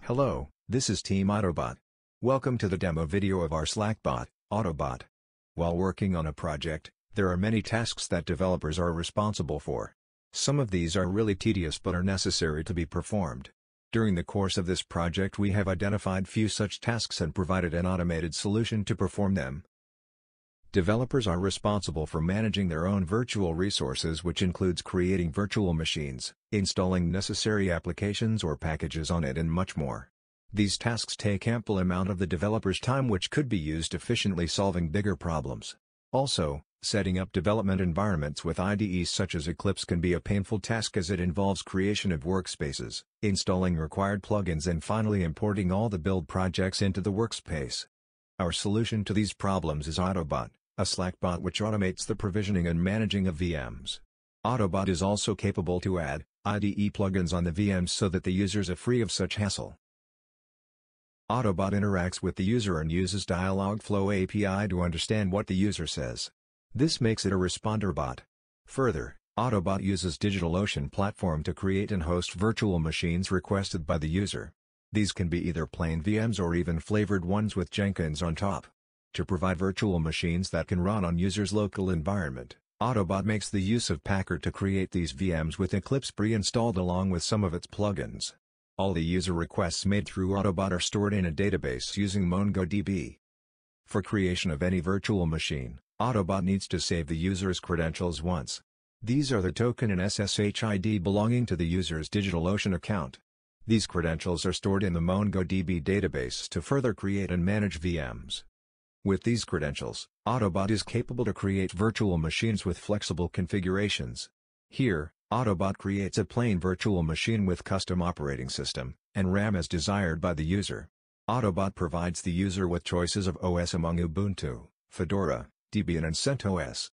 Hello, this is Team AutoBot. Welcome to the demo video of our Slack bot, AutoBot. While working on a project, there are many tasks that developers are responsible for. Some of these are really tedious but are necessary to be performed. During the course of this project we have identified few such tasks and provided an automated solution to perform them. Developers are responsible for managing their own virtual resources, which includes creating virtual machines, installing necessary applications or packages on it and much more. These tasks take ample amount of the developer's time, which could be used efficiently solving bigger problems. Also, setting up development environments with IDEs such as Eclipse can be a painful task as it involves creation of workspaces, installing required plugins and finally importing all the build projects into the workspace. Our solution to these problems is AutoBot, a Slack bot which automates the provisioning and managing of VMs. AutoBot is also capable to add IDE plugins on the VMs so that the users are free of such hassle. AutoBot interacts with the user and uses Dialogflow API to understand what the user says. This makes it a responder bot. Further, AutoBot uses DigitalOcean platform to create and host virtual machines requested by the user. These can be either plain VMs or even flavored ones with Jenkins on top. To provide virtual machines that can run on user's local environment, AutoBot makes the use of Packer to create these VMs with Eclipse pre-installed along with some of its plugins. All the user requests made through AutoBot are stored in a database using MongoDB. For creation of any virtual machine, AutoBot needs to save the user's credentials once. These are the token and SSH ID belonging to the user's DigitalOcean account. These credentials are stored in the MongoDB database to further create and manage VMs. With these credentials, AutoBot is capable to create virtual machines with flexible configurations. Here, AutoBot creates a plain virtual machine with custom operating system and RAM as desired by the user. AutoBot provides the user with choices of OS among Ubuntu, Fedora, Debian and CentOS.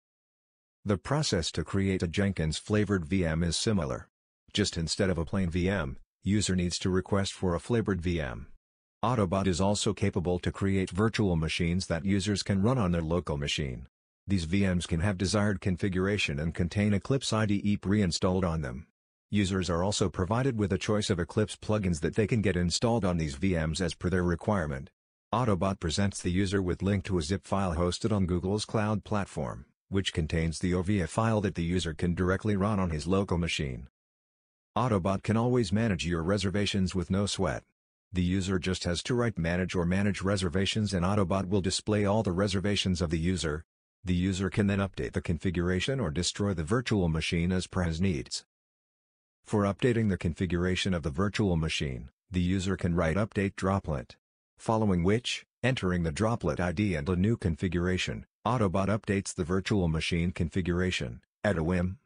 The process to create a Jenkins-flavored VM is similar. Just instead of a plain VM, user needs to request for a flavored VM. AutoBot is also capable to create virtual machines that users can run on their local machine. These VMs can have desired configuration and contain Eclipse IDE pre-installed on them. Users are also provided with a choice of Eclipse plugins that they can get installed on these VMs as per their requirement. AutoBot presents the user with link to a zip file hosted on Google's cloud platform, which contains the OVA file that the user can directly run on his local machine. AutoBot can always manage your reservations with no sweat. The user just has to write manage or manage reservations and AutoBot will display all the reservations of the user. The user can then update the configuration or destroy the virtual machine as per his needs. For updating the configuration of the virtual machine, the user can write update droplet. Following which, entering the droplet ID and a new configuration, AutoBot updates the virtual machine configuration, at a whim.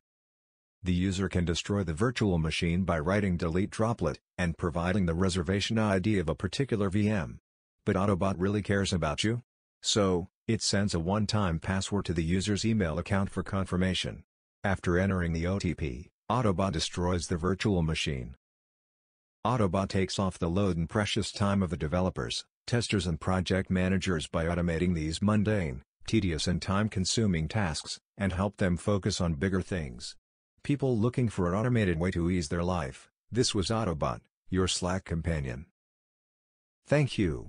The user can destroy the virtual machine by writing delete droplet, and providing the reservation ID of a particular VM. But AutoBot really cares about you? So, it sends a one-time password to the user's email account for confirmation. After entering the OTP, AutoBot destroys the virtual machine. AutoBot takes off the load and precious time of the developers, testers and project managers by automating these mundane, tedious and time-consuming tasks, and help them focus on bigger things. People looking for an automated way to ease their life, this was AutoBot, your Slack companion. Thank you.